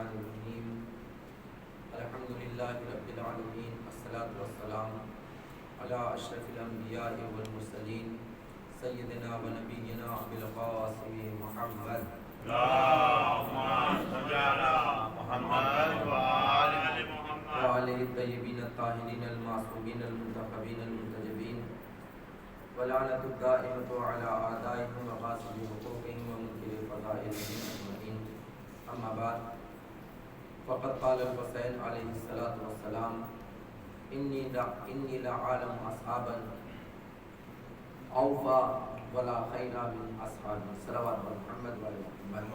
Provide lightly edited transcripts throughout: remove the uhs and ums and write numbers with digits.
الرحمن الرحیم الحمد للہ رب العالمین الصلاۃ والسلام علی اشرف الانبیاء والمرسلین سیدنا و نبینا ابی القاسم محمد اللہم صل علی محمد وآل محمد وآلہ الطیبین الطاہرین المعصومین المنتخبین المنتجبین ولعنۃ الدائمۃ علی اعدائہم وغاصب حقوقہم ومنکر فضائلہم اجمعین. اما بعد فقد قال الحسین علیہ الصلاۃ والسلام انی لعالم اصحابا اوفا ولا خیر من اصحابی. صلوات محمد وعلی محمد.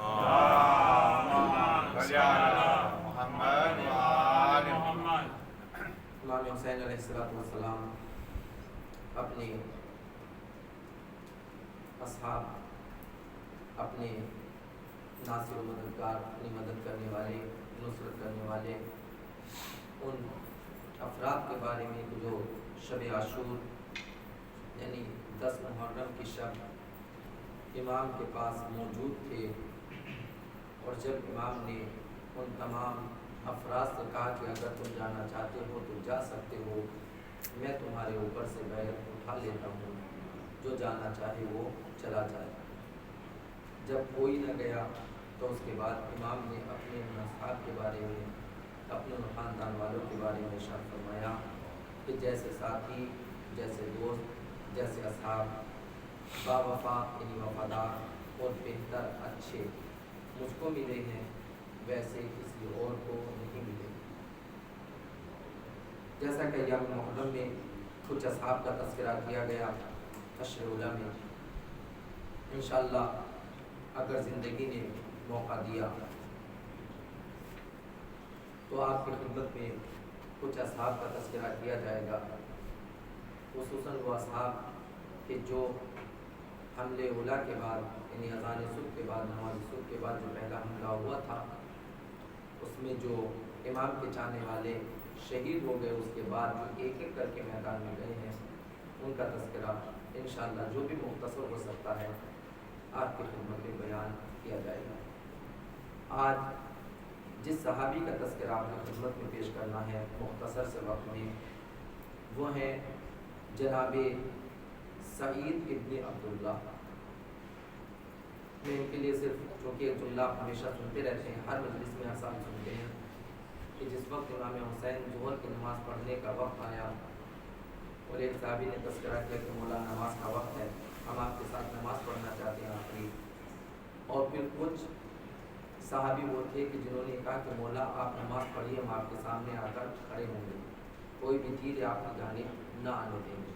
اللہم صل علی محمد وآل محمد. امام حسین علیہ الصلاۃ والسلام اپنے اصحاب، اپنے ناصر و مددگار، اپنی مدد کرنے والے، نصرت کرنے والے ان افراد کے بارے میں جو شب عاشور یعنی 10 محرم کی شب امام کے پاس موجود تھے، اور جب امام نے ان تمام افراد سے کہا کہ اگر تم جانا چاہتے ہو تو جا سکتے ہو، میں تمہارے اوپر سے بیعت اٹھا لیتا ہوں، جو جانا چاہے وہ چلا جائے. جب کوئی نہ گیا تو اس کے بعد امام نے اپنے اصحاب کے بارے میں، اپنے خاندان والوں کے بارے میں ارشاد فرمایا کہ جیسے ساتھی، جیسے دوست، جیسے اصحاب با وفا یعنی وفادار اور بہتر اچھے مجھ کو ملے ہیں، ویسے کسی اور کو نہیں ملے. جیسا کہ یوم محرم میں کچھ اصحاب کا تذکرہ کیا گیا عشر اولیٰ میں، انشاءاللہ اگر زندگی نے موقع دیا تو آپ کی خدمت میں کچھ اصحاب کا تذکرہ کیا جائے گا، خصوصاً وہ اصحاب کہ جو حملے اولیٰ کے بعد یعنی اذان صبح کے بعد، نماز صبح کے بعد جو پہلا حملہ ہوا تھا اس میں جو امام کے چاہنے والے شہید ہو گئے، اس کے بعد جو ایک ایک کر کے میدان میں گئے ہیں ان کا تذکرہ انشاءاللہ جو بھی مختصر ہو سکتا ہے آپ کی خدمت میں بیان کیا جائے گا. آج جس صحابی کا تذکرہ آپ کی خدمت میں پیش کرنا ہے مختصر سے وقت میں، وہ ہیں جناب سعید ابن عبداللہ. میں ان کے لیے صرف چونکہ ایک جملہ ہمیشہ سنتے رہتے ہیں، ہر مجلس میں ہر سال سنتے ہیں کہ جس وقت امام حسین ظہر کی نماز پڑھنے کا وقت آیا اور ایک صحابی نے تذکرہ کیا کہ مولا نماز کا وقت ہے، ہم آپ کے ساتھ نماز پڑھنا چاہتے ہیں آخری. اور پھر کچھ صحابی وہ تھے کہ جنہوں نے کہا کہ مولا آپ نماز پڑھیے، ہم آپ کے سامنے آ کر کھڑے ہوں گے، کوئی بھی چیز آپ کی جانب نہ آنے دیں گے.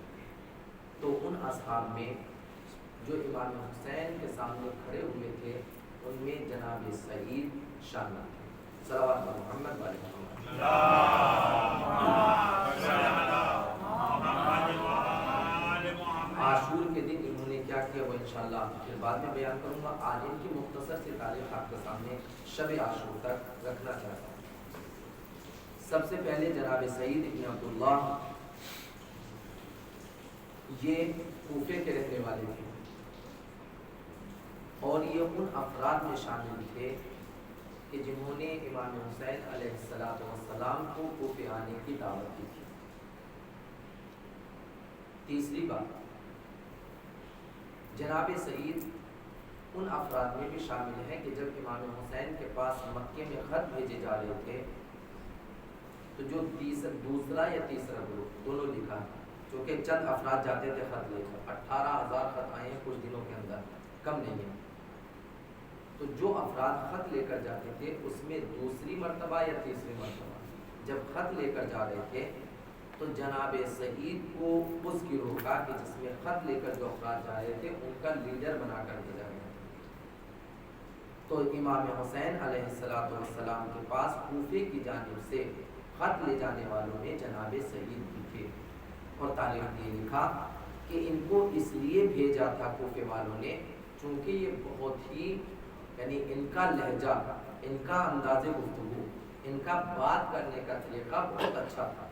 تو ان اصحاب میں جو امام حسین کے سامنے کھڑے ہوئے تھے ان میں جناب سعید شامل تھے. صلوات محمد وعلی محمد. عاشور کے دن انہوں نے کیا کیا وہ انشاءاللہ پھر بعد میں بیان کروں گا. آج ان کی مختصر سی تاریخ آپ کے سامنے شب عاشور تک رکھنا چاہتا ہوں. سب سے پہلے جناب سعید ابن عبداللہ یہ کوفے کے رہنے والے تھے اور یہ ان افراد میں شامل تھے کہ جنہوں نے امام حسین علیہ السلام کو کوفے آنے کی دعوت دی تھی. تیسری بات، جناب سعید ان افراد میں بھی شامل ہیں کہ جب امام حسین کے پاس مکے میں خط بھیجے جا رہے تھے تو جو دوسرا یا تیسرا گروپ دونوں لکھا، چونکہ چند افراد جاتے تھے خط لے کر، 18,000 خط آئے ہیں کچھ دنوں کے اندر، کم نہیں ہے. تو جو افراد خط لے کر جاتے تھے اس میں دوسری مرتبہ یا تیسری مرتبہ جب خط لے کر جا رہے تھے تو جناب سعید کو اس گروہ کا کہ جس میں خط لے کر جو افراد جا رہے تھے ان کا لیڈر بنا کر بھیجا گیا. تو امام حسین علیہ السلام کے پاس کوفے کی جانب سے خط لے جانے والوں میں جناب سعید بھی تھے. اور تاریخ نے لکھا کہ ان کو اس لیے بھیجا تھا کوفے والوں نے چونکہ یہ بہت ہی یعنی ان کا لہجہ، ان کا انداز گفتگو، ان کا بات کرنے کا طریقہ بہت اچھا تھا.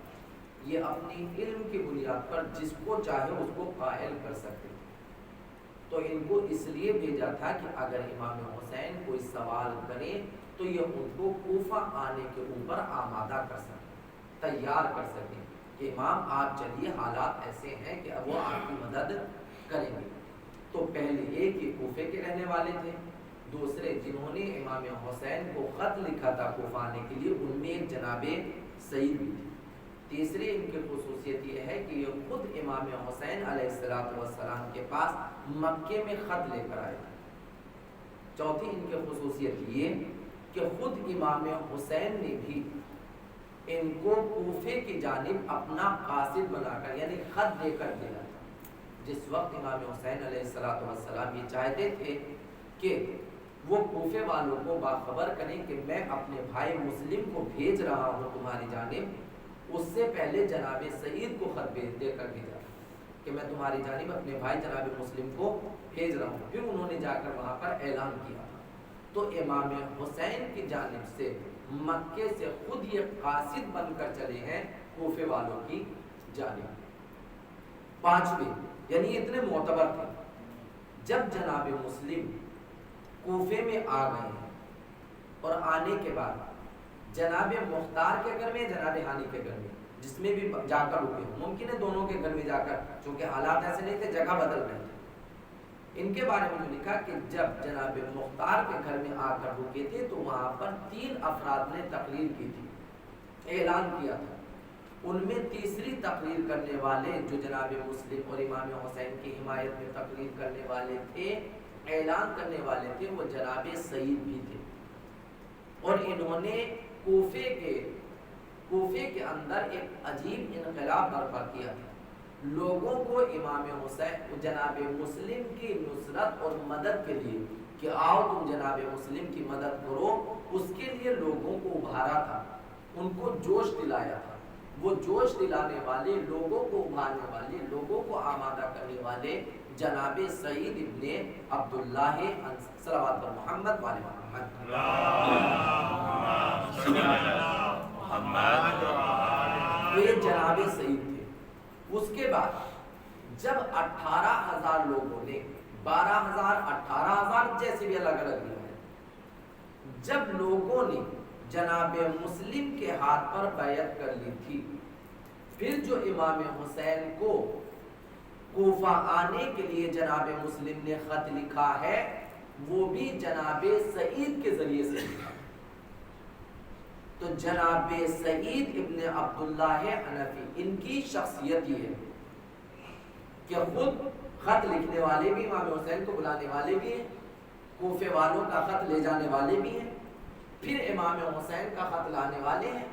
یہ اپنی علم کی بنیاد پر جس کو چاہے اس کو قائل کر سکتے. تو ان کو اس لیے بھیجا تھا کہ اگر امام حسین کوئی سوال کرے تو یہ ان کو کوفہ آنے کے اوپر آمادہ کر سکیں، تیار کر سکیں کہ امام آپ چلیے، حالات ایسے ہیں کہ اب وہ آپ کی مدد کریں گے۔ تو پہلے ایک یہ کوفے کے رہنے والے تھے، دوسرے جنہوں نے امام حسین کو خط لکھا تھا کوفہ آنے کے لیے ان میں ایک جناب سعید بھی تھے۔ تیسری ان کی خصوصیت یہ ہے کہ یہ خود امام حسین علیہ السلام کے پاس مکے میں خط لے کر آئے تھے۔ چوتھی ان کی خصوصیت یہ کہ خود امام حسین نے بھی ان کو کوفے کی جانب اپنا قاصد بنا کر یعنی خط دے کر دیا تھا۔ جس وقت امام حسین علیہ السلام یہ چاہتے تھے کہ وہ کوفے والوں کو باخبر کریں کہ میں اپنے بھائی مسلم کو بھیج رہا ہوں تمہاری جانب، اس سے پہلے جناب سعید کو خط بھیج دے کر بھیجا کہ میں تمہاری جانب اپنے بھائی جناب مسلم کو بھیج رہا ہوں۔ پھر انہوں نے جا کر وہاں پر اعلان کیا تھا۔ تو امام حسین کی جانب سے مکے سے خود یہ قاصد بن کر چلے ہیں کوفے والوں کی جانب۔ پانچویں یعنی اتنے معتبر تھے، جب جناب مسلم کوفے میں آ گئے ہیں اور آنے کے بعد جناب مختار کے گھر میں جناب ہانی کے گھر میں جس میں بھی جا کر رکے ہوں، ممکن ہے دونوں کے گھر میں جا کر، چونکہ حالات ایسے نہیں تھے، جگہ بدل رہے تھے۔ ان کے بارے میں لکھا کہ جب جناب مختار کے گھر میں آ کر رکے تھے تو وہاں پر 3 افراد نے تقریر کی تھی، اعلان کیا تھا۔ ان میں تیسری تقریر کرنے والے جو جناب مسلم اور امام حسین کی حمایت میں تقریر کرنے والے تھے، اعلان کرنے والے تھے، وہ جناب سعید بھی تھے۔ اور انہوں نے کوفے کے اندر ایک عجیب انقلاب برپا کیا تھا، لوگوں کو امام حسین جناب مسلم کی نصرت اور مدد کے لیے کہ آؤ تم جناب مسلم کی مدد کرو، اس کے لیے لوگوں کو ابھارا تھا، ان کو جوش دلایا تھا۔ وہ جوش دلانے والے، لوگوں کو ابھارنے والے، لوگوں کو آمادہ کرنے والے جناب سعید ابن عبداللہ صلوات محمد والے محمد یہ جناب سعید تھے۔ اس کے بعد جب 18,000 لوگوں نے 12,000 18,000 جیسے بھی الگ الگ روایت، جب لوگوں نے جناب مسلم کے ہاتھ پر بیعت کر لی تھی، پھر جو امام حسین کو کوفہ آنے کے لیے جناب مسلم نے خط لکھا ہے وہ بھی جناب سعید کے ذریعے سے لکھا۔ تو جناب سعید ابن عبداللہ حنفی ان کی شخصیت یہ ہے کہ خود خط لکھنے والے بھی، امام حسین کو بلانے والے بھی ہیں، کوفے والوں کا خط لے جانے والے بھی ہیں، پھر امام حسین کا خط لانے والے ہیں،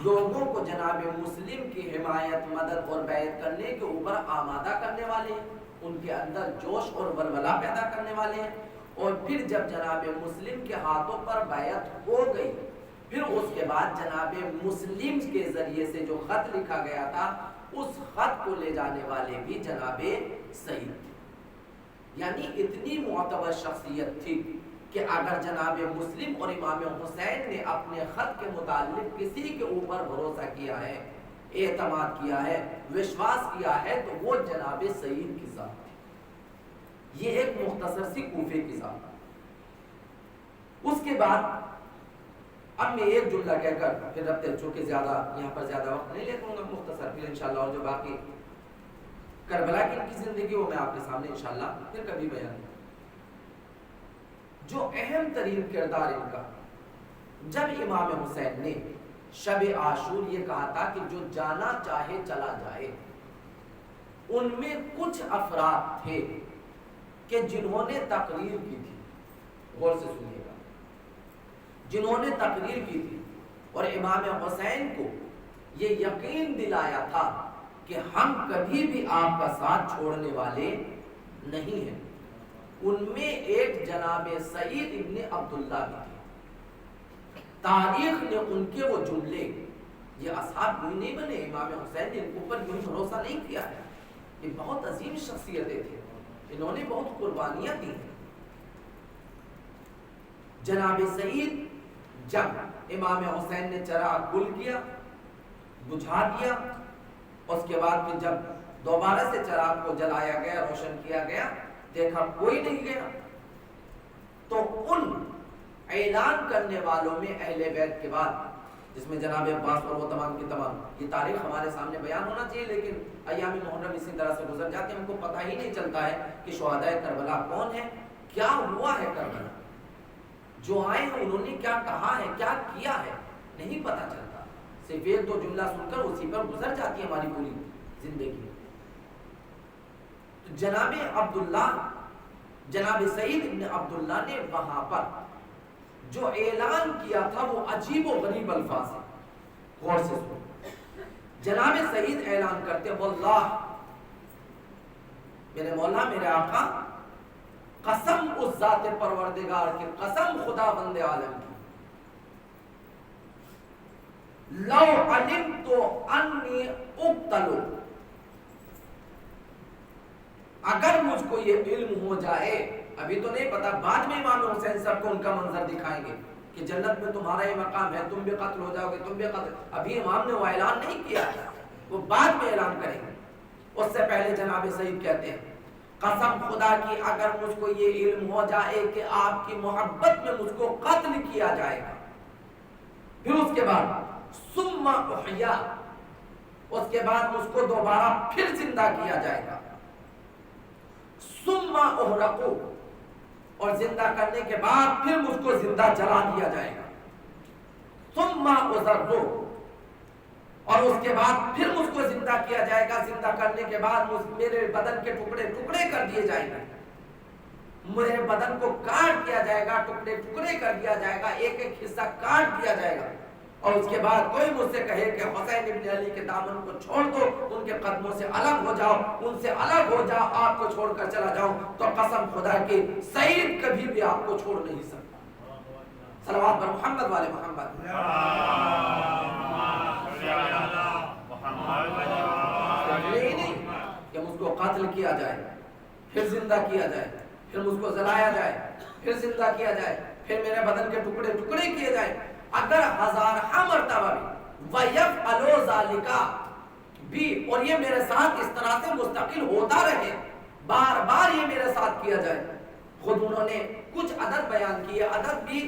لوگوں کو جناب مسلم کی حمایت، مدد اور بیعت کرنے کے اوپر آمادہ کرنے والے ہیں، ان کے اندر جوش اور ولولہ پیدا کرنے والے ہیں۔ اور پھر جب جناب مسلم کے ہاتھوں پر بیعت ہو گئی، پھر اس کے بعد جناب مسلم کے ذریعے سے جو خط لکھا گیا تھا اس خط کو لے جانے والے بھی جناب سعید تھے۔ یعنی اتنی معتبر شخصیت تھی کہ اگر جناب مسلم اور امام حسین نے اپنے خط کے متعلق کسی کے اوپر بھروسہ کیا ہے، اعتماد کیا ہے، وشواس کیا ہے، تو وہ جناب سعید کی ذات تھی۔ یہ ایک مختصر سی کوفے کی ذات۔ اس کے بعد اب میں ایک جملہ کہہ کر پھر ربطے، چونکہ یہاں پر زیادہ وقت نہیں لیتا ہوں گا، مختصر پھر انشاءاللہ اور جو باقی کربلا کی ان کی زندگی وہ میں آپ کے سامنے انشاءاللہ پھر کبھی بیان کروں۔ جو اہم ترین کردار ان کا، جب امام حسین نے شب عاشور یہ کہا تھا کہ جو جانا چاہے چلا جائے، ان میں کچھ افراد تھے کہ جنہوں نے تقریر کی تھی، غور سے سنیے گا، جنہوں نے تقریر کی تھی اور امام حسین کو یہ یقین دلایا تھا کہ ہم کبھی بھی آپ کا ساتھ چھوڑنے والے نہیں ہیں، ان میں ایک جناب سعید ابن عبداللہ بھی تھے۔ تاریخ نے ان کے وہ جملے، یہ اصحاب کوئی نہیں بنے، امام حسین نے ان کے اوپر کوئی بھروسہ نہیں کیا ہے، یہ بہت عظیم شخصیتیں تھے، انہوں نے بہت قربانیاں دی ہیں۔ جناب سعید جب امام حسین نے چراغ گل کیا، بجھا دیا، اس کے بعد پھر جب دوبارہ سے چراغ کو جلایا گیا، روشن کیا گیا، دیکھا کوئی نہیں گیا. تو ان اعلان کرنے والوں میں اہل بیت کے بعد، جس میں جناب عباس اور وہ تمام کی تمام، یہ تاریخ ہمارے سامنے بیان ہونا چاہیے، لیکن ایام محرم اسی طرح سے گزر جاتے ہیں، ہم کو پتہ ہی نہیں چلتا ہے کہ شہداء کربلا کون ہے، کیا ہوا ہے کربلا، جو آئے ہیں انہوں نے کیا کہا ہے، کیا کیا ہے، نہیں پتہ چلتا. صرف ایک دو جملہ سن کر اسی پر گزر جاتی ہے ہماری پوری زندگی. تو جناب عبداللہ، جناب سعید ابن عبداللہ نے وہاں پر جو اعلان کیا تھا وہ عجیب و غریب الفاظ ہے. غور سے سنو. جناب سعید اعلان کرتے واللہ، میرے مولا میرے آقا، قسم اس ذات پروردگار کی، قسم خدا بند عالم کی، لو علمت انی اقتل، اگر مجھ کو یہ علم ہو جائے، ابھی تو نہیں پتا، بعد میں امام حسین صاحب کو ان کا منظر دکھائیں گے کہ جنت میں تمہارا یہ مقام ہے، تم بھی قتل ہو جاؤ گے، تم بھی قتل. ابھی امام نے وہ اعلان نہیں کیا، وہ بعد میں اعلان کریں گے. اس سے پہلے جناب سعید کہتے ہیں قسم خدا کی اگر مجھ کو یہ علم ہو جائے کہ آپ کی محبت میں مجھ کو قتل کیا جائے گا، پھر اس کے بعد ثم احیا، اس کے بعد مجھ کو دوبارہ پھر زندہ کیا جائے گا، ثم احرقو، اور زندہ کرنے کے بعد پھر مجھ کو زندہ جلا دیا جائے گا، ثم اضرو، اور اس کے بعد پھر مجھ کو زندہ کیا جائے گا، زندہ کرنے کے بعد میرے بدن کے ٹکڑے ٹکڑے کر دیے جائیں گے، میرے بدن کو کاٹ دیا جائے گا، ٹکڑے ٹکڑے کر دیا جائے گا، ایک ایک حصہ کاٹ دیا جائے گا. اور اس کے بعد کوئی مجھ سے کہے کہ حسین ابن علی کے دامن کو چھوڑ دو، ان کے قدموں سے الگ ہو جاؤ، ان سے الگ ہو جاؤ، آپ کو چھوڑ کر چلا جاؤں، تو قسم خدا کی سعید کبھی بھی آپ کو چھوڑ نہیں سکتا. صلوات پر محمد والے محمد. یہ نہیں کہ مجھ کو قتل کیا جائے، پھر زندہ کیا جائے، پھر مجھ کو جلایا جائے، پھر زندہ کیا جائے، پھر میرے بدن کے ٹکڑے ٹکڑے کیے جائے. اگر ہزارہ مرتبہ بھی وَيَفْعَلُوا ذَلِكَ بھی، اور یہ میرے ساتھ اس طرح سے مستقل ہوتا رہے، بار بار یہ میرے ساتھ کیا جائے. خود انہوں نے کچھ عدد بیان کیے، عدد بھی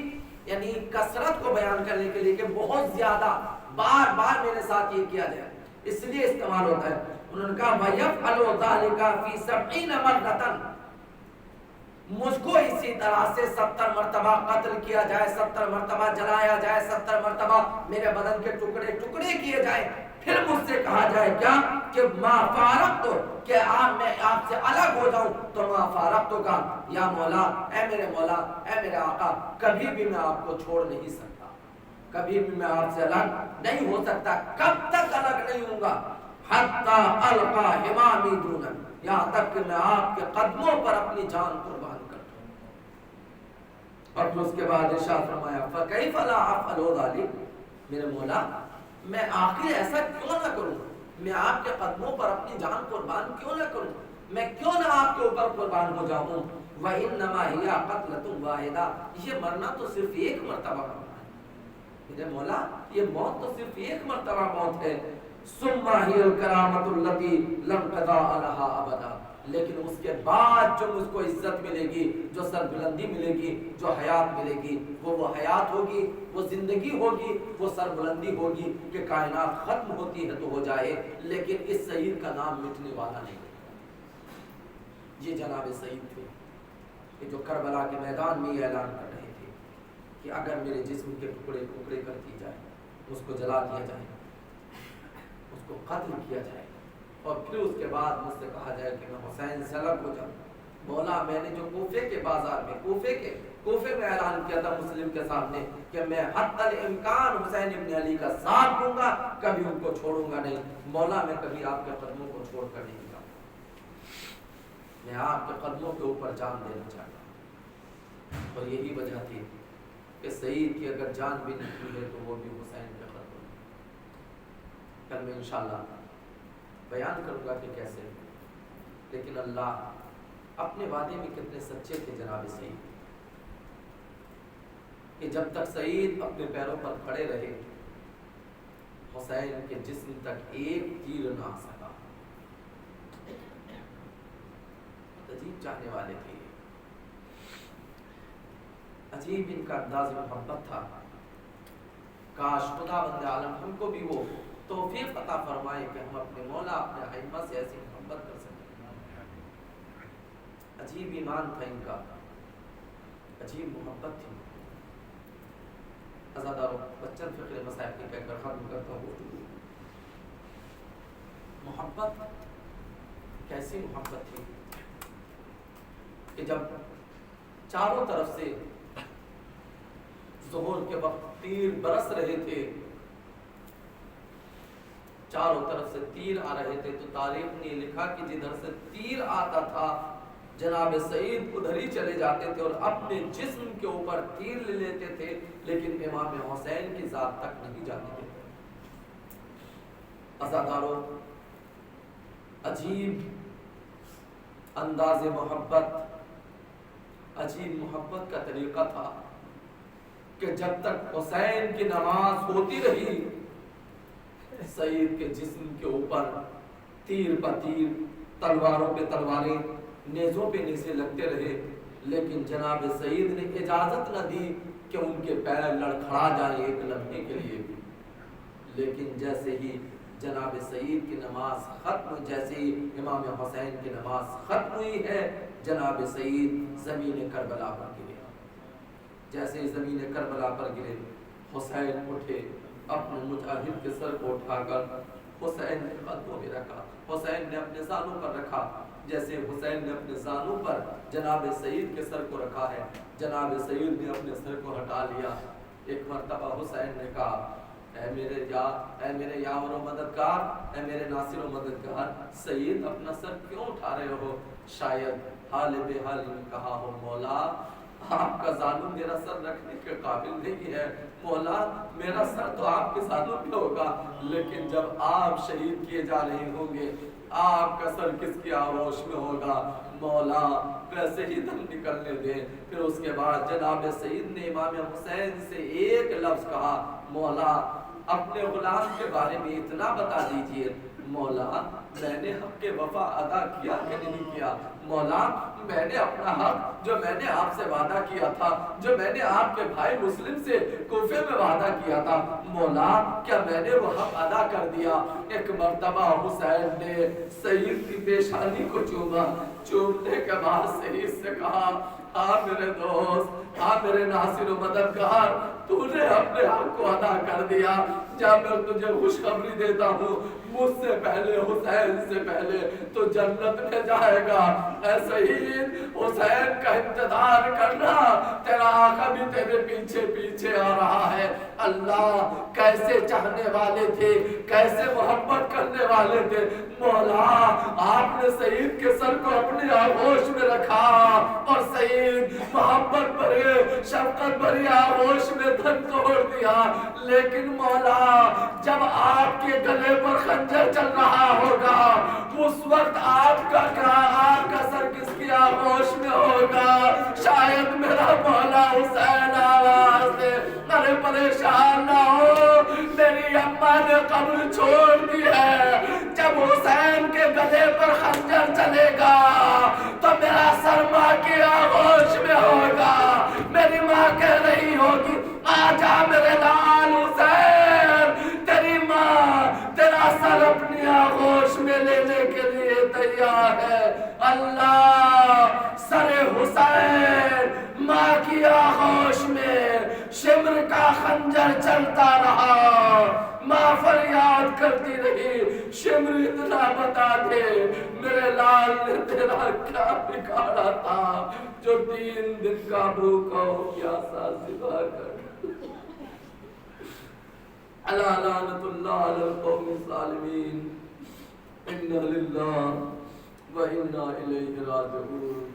یعنی کثرت کو بیان کرنے کے لیے کہ بہت زیادہ بار بار میرے ساتھ یہ کیا جائے، اس لیے استعمال ہوتا ہے. انہوں نے کہا وَيَفْعَلُوا ذَلِكَ فِي 70 مَرَّةً، مجھ کو اسی طرح سے 70 مرتبہ قتل کیا جائے، 70 مرتبہ جلایا جائے، 70 مرتبہ میرے بدن کے ٹکڑے ٹکڑے کیے جائے، پھر مجھ سے کہا جائے کیا کہ ما فارقت، کہ میں آپ سے الگ ہو جاؤں، تو ما فارقت کا یا مولا، اے میرے مولا، اے میرے آقا، کبھی بھی میں آپ کو چھوڑ نہیں سکتا، کبھی بھی میں آپ سے الگ نہیں ہو سکتا. کب تک الگ نہیں ہوں گا؟ حتی القا حمامی دونن، یہاں تک کہ میں آپ کے قدموں پر اپنی جان قربان کرتا ہوں. اور پھر اس کے بعد ارشاد فرمایا فَكَيْفَ لَا أَفْعَلُ ذَلِكَ، میرے مولا میں آخر ایسا کیوں نہ کروں، میں آپ کے قدموں پر اپنی جان قربان کیوں نہ کروں، میں کیوں نہ آپ کے اوپر قربان ہو جاؤں. وَإِنَّمَا هِيَ قَتْلَةٌ وَاحِدَةٌ، یہ مرنا تو صرف ایک مرتبہ مرنا ہے میرے مولا، یہ موت تو صرف ایک مرتبہ موت ہے. ثُمَّ هِيَ الْكَرَامَةُ الَّتِي لَمْ قَضَاءَ لَهَا أَبَدًا، لیکن اس کے بعد جو مجھ کو عزت ملے گی، جو سربلندی ملے گی، جو حیات ملے گی، وہ حیات ہوگی، وہ زندگی ہوگی، وہ سربلندی ہوگی کہ کائنات ختم ہوتی ہے تو ہو جائے، لیکن اس سعید کا نام مٹنے والا نہیں. یہ جناب سعید تھے کہ جو کربلا کے میدان میں یہ اعلان کر رہے تھے کہ اگر میرے جسم کے ٹکڑے ٹکڑے کر دی جائے، اس کو جلا دیا جائے، اس کو قتل کیا جائے، اور پھر اس کے بعد مجھ سے کہا جائے کہ میں حسین سے الگ ہو جاؤں. مولا میں نے جو کوفے کے بازار میں کوفے میں اعلان کیا تھا مسلم کے سامنے کہ میں حتی الامکان حسین ابن علی کا ساتھ دوں گا، کبھی ان کو چھوڑوں گا نہیں. مولا میں کبھی آپ کے قدموں کو چھوڑ کر نہیں جاؤں، میں آپ کے قدموں کے اوپر جان دینا چاہتا ہوں. اور یہی وجہ تھی کہ سعید کی اگر جان بھی نکلی ہے تو وہ بھی حسین کے قدموں میں. کل میں انشاءاللہ بیان کروں گا کہ کیسے، لیکن اللہ اپنے وعدے میں کتنے سچے تھے جناب سعید، کہ جب تک سعید اپنے پیروں پر کھڑے رہے حسین کے جسم تک ایک تیر نہ آ سکا. عجیب چاہنے والے تھے، عجیب ان کا انداز محبت تھا۔ کاش خدا بند عالم ہم کو بھی وہ توفیق عطا فرمائے کہ ہم اپنے مولا اپنے ائمہ سے ایسی محبت کر سکیں۔ عجیب ایمان تھا ان کا، عجیب محبت تھی۔ عزادارو بچن فقر مسائل کی کہہ کر ختم کرتا ہوں۔ محبت کیسی محبت تھی کہ جب چاروں طرف سے ظہور کے وقت تیر برس رہے تھے، چاروں طرف سے تیر آ رہے تھے، تو تاریخ نے لکھا کہ جدھر سے تیر آتا تھا جناب سعید ادھر ہی چلے جاتے تھے اور اپنے جسم کے اوپر تیر لے لیتے تھے، لیکن امام حسین کی ذات تک نہیں جاتے تھے۔ عزادارو عجیب انداز محبت، عجیب محبت کا طریقہ تھا کہ جب تک حسین کی نماز ہوتی رہی، سعید کے جسم کے اوپر تیر پر تیر، تلواروں پہ تلواریں، نیزوں پہ نیزے لگتے رہے، لیکن جناب سعید نے اجازت نہ دی کہ ان کے پیر لڑکھڑا جائیں ایک لمحے کے لیے بھی۔ لیکن جیسے ہی جناب سعید کی نماز ختم، جیسے ہی امام حسین کی نماز ختم ہوئی ہے، جناب سعید زمین کربلا پر گرے۔ جیسے ہی زمین کربلا پر گرے، حسین اٹھے، اپنے مجاہد کے سر کو اٹھا کر حسین نے قدموں میں رکھا، حسین نے اپنے زانوں پر رکھا، جیسے حسین نے اپنے زانوں پر جناب سعید کے سر کو رکھا ہے، جناب سعید نے اپنے سر کو ہٹا لیا۔ ایک مرتبہ حسین نے کہا، اے میرے یاور و مددگار، اے میرے ناصر و مددگار، سعید اپنا سر کیوں اٹھا رہے ہو؟ شاید حال بے حالی میں کہا ہو، مولا آپ کا زانو میرا سر رکھنے کے قابل نہیں ہے، مولا میرا سر تو آپ کے زانوں پہ ہوگا، لیکن جب آپ شہید کیے جا رہے ہوں گے آپ کا سر کس کی آغوش میں ہوگا، مولا ویسے ہی دم نکلنے دیں۔ پھر اس کے بعد جناب سعید نے امام حسین سے ایک لفظ کہا، مولا اپنے غلام کے بارے میں اتنا بتا دیجئے، مولا میں نے حق وفا ادا کیا کہ نہیں کیا، مولا میں نے اپنا حق جو میں نے آپ سے وعدہ کیا تھا، جو میں نے آپ کے بھائی مسلم سے کوفے میں وعدہ کیا تھا، مولا کیا میں نے وہ حق ادا کر دیا؟ ایک مرتبہ حسین نے سعید کی پیشانی کو چوما، چومنے کے بعد سعید سے کہا، ہاں میرے دوست، ہاں میرے ناصر و مددگار، تو نے اپنے حق کو ادا کر دیا، جب میں تجھے خوشخبری دیتا ہوں، مجھ سے پہلے حسین سے پہلے تو جنت میں جائے گا۔ اے سعید، حسین کا انتظار کرنا، تیرا آقا بھی تیرے پیچھے پیچھے آ رہا ہے۔ اللہ کیسے چاہنے والے تھے، کیسے محبت کرنے والے تھے، مولا آپ نے سعید کے سر کو اپنی آغوش میں رکھا اور سعید محبت بھرے شفقت بھری آغوش میں دھن توڑ دیا، لیکن مولا جب آپ کے گلے پر خنجر چل رہا ہوگا اس وقت آپ کا سر کس کی آغوش میں ہوگا؟ شاید میرا مولا حسین آواز دے، ارے پریشان نہ ہو، میری اماں نے قبر چھوڑ دی ہے، جب حسین کے گلے پر خنجر چلے گا تو میرا سر ماں کی آغوش میں ہوگا، میری ماں کہہ رہی ہوگی، آجا میرے لال حسین، تیری ماں تیرا سر اپنی آغوش میں لینے کے لیے تیار ہے۔ اللہ سر حسین ماں کی آغوش میں شمر کا خنجر چلتا رہا، ماں فریاد کرتی رہی، شمر اتنا بتا دے میرے لال نے تیرا کیا بگاڑا تھا جو 3 دن کا بھوکا ہو پیاسا سوا کر۔ الا لعنت اللہ علی القوم الظالمین، انا للہ و انا الیہ راجعون۔